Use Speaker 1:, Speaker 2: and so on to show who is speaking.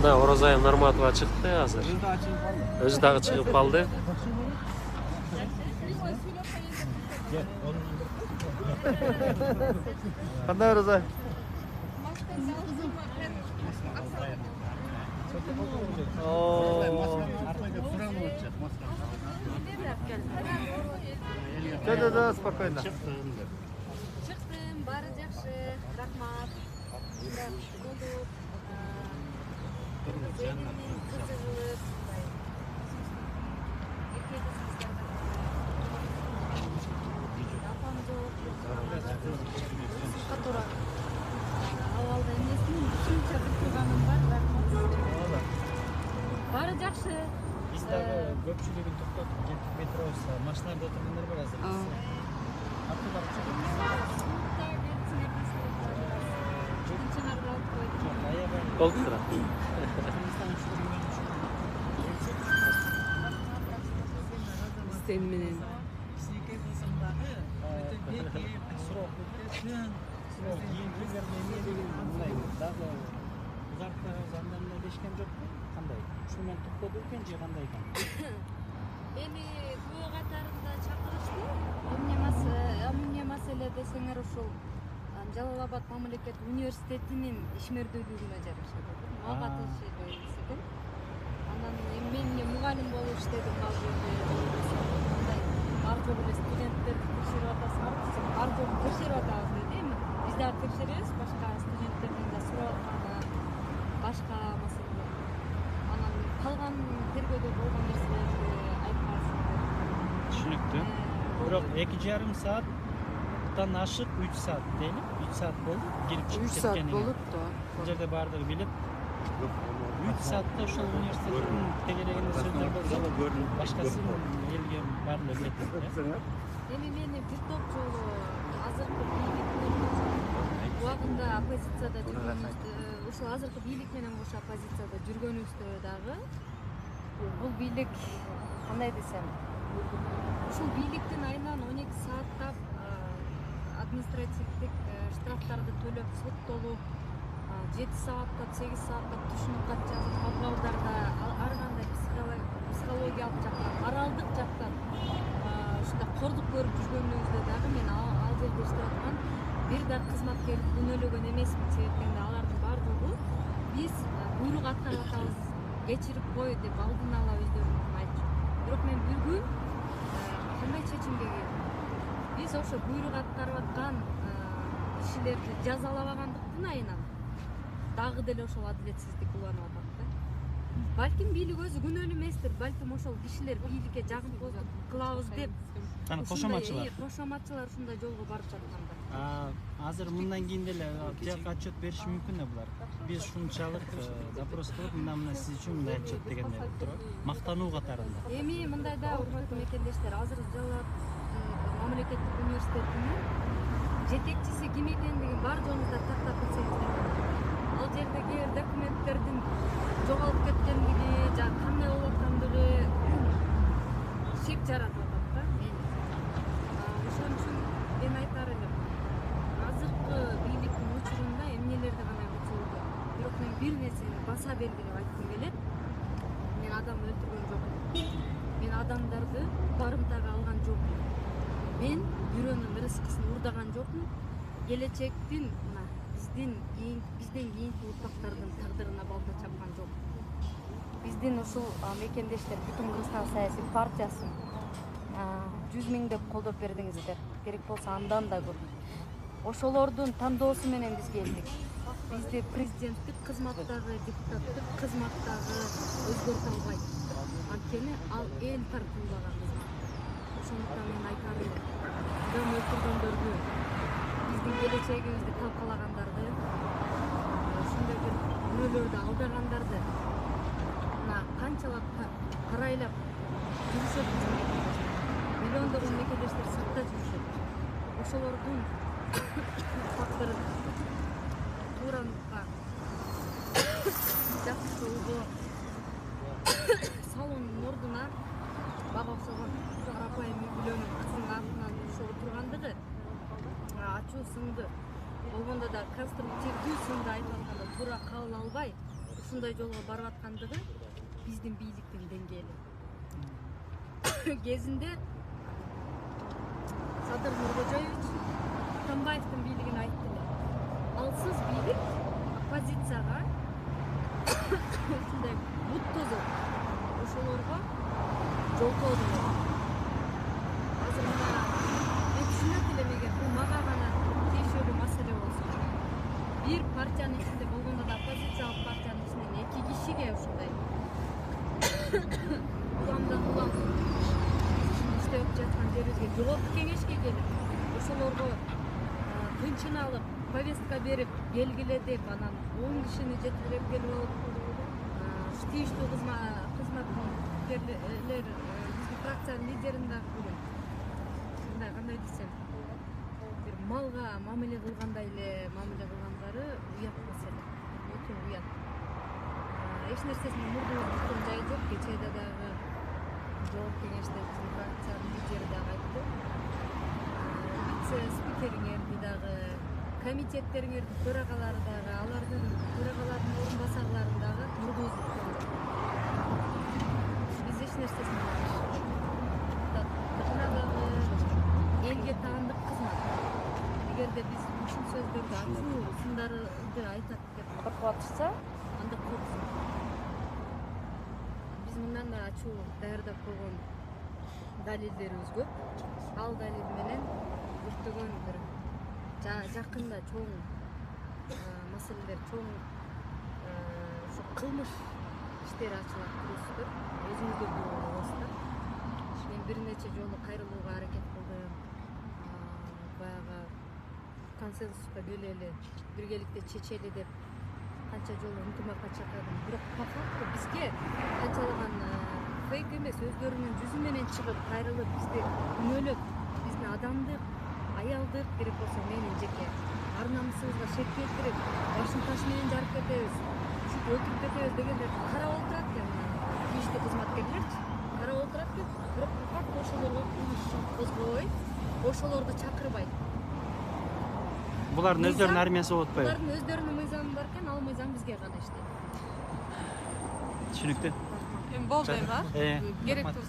Speaker 1: Мына Орозай Нарматова чыкты азыр. Өзү дагы чыгып калды.
Speaker 2: Кандай Орозай? Да, спокойно.
Speaker 3: Чыктым, баары жакшы, рахмат. Болуп, Зелимдин кызы кылып, апам жок, катуура. Абалда эмнесин ушунча бир турганым бар, рахмат. Баары жакшы.
Speaker 4: Биз дагы көпчүлүгүн токтотуп кеттик метробуска. Машиналарда отургандар бар азыр.
Speaker 1: Болду тура.
Speaker 3: Сен менен.
Speaker 4: Срок өткөн. Срок кийинки бермени деген мындай дагы узарткан зандарында дешкен жокпу? Кандай? Ушул менен токтоду экен же кандай экен?
Speaker 3: Эми күбө катарында чакырышты. Эмне маселе десеңер ушул Жалал-Абад мамлекеттик университетинин ишмердүүлүгүнө жараша. Мага тиешелүү экен. Анан мен эмне мугалим болуп иштедим ал жерде. Ар жок эле студенттерди текшерип атасыңар, ар жок текшерип атабыз дейт. Эми биз дагы текшеребиз, башка студенттердин да сурап атканы, башка маселе. Анан калган тергөөдө болгон нерселерди айтпайсыңдар.
Speaker 4: Түшүнүктүү. Бирок 2,5 сааттан ашык 3 саат дейли. 3 саат болду. Кирип чыгып
Speaker 5: 3 саат
Speaker 4: кеткениңе.
Speaker 5: болуп да.
Speaker 4: Бул жерде баардыгы билет. 3 саатта ошол университеттин тегерегинде сөздөр болсо, башкасын элге баардыгы билет.
Speaker 3: Эми мени бир топ жолу азыркы бийликтин убагында оппозицияда жүргөнүбүздө, ушул азыркы бийлик менен кошо оппозицияда жүргөнүбүздө дагы бул бийлик кандай десем, ушул бийликтин айынан 12 сааттап административдик штрафтарды төлөп соттолуп, 7 сааттап, 8 сааттап түшүнүп кат жазып, подвалдарда ар кандай психологиялык жактан, моралдык жактан ушундай кордук көрүп жүргөнүбүздө дагы мен ал жерде иштеп аткан бир да кызматкер күнөөлөгөн эмесмин. Себептен алардын баардыгы биз буйрук аткарып атабыз, кечирип кой деп алдын ала өздөрү айтчу. Бирок мен бир күн кандай чечимге келдим. Биз ошо буйрук аткарып аткан кишилерди жазалабагандыктын айынан дагы деле ошол адилетсиздик уланып атат да. Балким бийлик өзү күнөөлүү эместир, балким ошол кишилер бийликке жагымпоздук кылабыз деп
Speaker 4: Кошоматчылар.
Speaker 3: Кошоматчылар ушундай жолго барып жаткандар.
Speaker 4: Азыр мындан кийин деле тияк отчет бериши мүмкүн да булар. Биз ушунчалык запрос кылып, мына сиз үчүн мындай отчет дегендей болуп туруп, мактануу катарында.
Speaker 3: Эми мындай да урматтуу мекендештер, азыр Жалал-Абад мамлекеттик университетинин жетекчиси ким экендигин бар жоңуздар тактап билсеңиздер. Ал жердеги документтердин жоголуп кеткендиги, жана кандай болуп аткандыгы шек жаратып атат да мени. Ошон үчүн мен айтар элем, азыркы бийликтин учурунда эмнелерди гана учурду. Бирок мен бир нерсени баса белгилеп айткым келет. Мен адам өлтүргөн жокмун. Мен адамдарды барымтага алган жокмун. Мен бирөөнүн рызкысын урдаган жокмун. Келечектин мына бизден кийинки урпактардын тагдырына балта чапкан жокмун. Биздин ушул мекендештер Бүтүн Кыргызстан саясий партиясын 100 миңдеп колдоп бердиңиздер. Керек болсо андан да көп. Ошолордун тандоосу менен биз келдик. Бизди президенттик кызматтагы, депутаттык кызматтагы өзгөртө албайт. Анткени ал эл тартуулаган кызмат. Ошондуктан мен айтар элем, адам өлтүргөндөрдү, биздин келечегибизди талкалагандарды, ушундай бир күнөөлөрдү алдагандарды мына канчалап карайлап жүрүшөт биздин мекендештер. Миллиондогон мекендештер сыртта жүрүшөт. Ошолордун тагдырын туураныкка жакшы жолго салуунун ордуна бага окшогон карапайым үй бүлөнүн кызынын артынан ошол тургандыгы ачуу сынды болгондо да конструктивдүү сынды айтып атканда туура кабыл албай ушундай жолго барып аткандыгы биздин бийликтин деңгээли. Кезинде Садыр Нуркожоевич Атамбаевдин бийлигин айтты. Алсыз бийлик оппозицияга ушундай бут тозот, ошолорго жолтоо болот. Азыр мына мен түшүнөт элем, эгер бул мага гана тиешелүү маселе болсо, бир партиянын ичинде болгондо да оппозициялык партиянын ичинен 2 кишиге ушундай уламдан улам иштеп жаткан жерибизге жоопту кеңешке келип, ошолорго тынчын алып, повестка берип, белгиле деп, анан 10 кишини жеткирип келип алып, тийиштүү кызматкерлер, биздин фракциянын лидерин дагы бүгүн мындай кандай десем, бир малга мамиле кылгандай эле мамиле кылгандары уят маселе, өтө уят. Эч нерсесине мурдулук туткан жайы жок. Кечээде дагы жооп кеңеште биздин фракциянын лидери дагы айтты. Вице-спикериңерди дагы, комитеттериңердин төрагалары дагы, алардын төрагалардын орун басарларын дагы мурдубуз туткан жок. Биз эч нерсесин мына дагы элге таандык кызмат. Эгерде биз ушул сөздөрдү ачуу сындарды айтат деп коркуп атышса, анда корксун. Биз мындан да ачуу даярдап койгон далилдерибиз көп. Ал далил менен көптөгөн бир жакында чоң маселелер, чоң ушу кылмыш иштери ачылат турусуздар. Өзүңүз да билип болосуздар. Мен бир нече жолу кайрылууга аракет кылдым. Баягы консенсуска келели, биргеликте чечели деп канча жолу ынтымакка чакырдым. Бирок по факту бизге канчалаган фейк эмес, өздөрүнүн жүзү менен чыгып, кайрылып, бизди күнөөлөп, биздин адамдык, аялдык керек болсо менин жеке ар намысыбызга шек келтирип, башын таш менен жарып кетебиз, ушинтип өлтүрүп кетебиз дегендерди карап отурат экен. Тийиштүү кызматкерлерчи карап отурат экен. Бирок по факту ошолорго кылмыш козгобойт, ошолорду чакырбайт.
Speaker 4: Булардын өздөрүнүн армиясы болот атпайбы?
Speaker 3: Булардын өздөрүнүн мыйзамы бар экен, ал мыйзам бизге гана иштейт.
Speaker 4: Түшүнүктүү.
Speaker 5: Эми болду эми, а?
Speaker 4: Керектүү.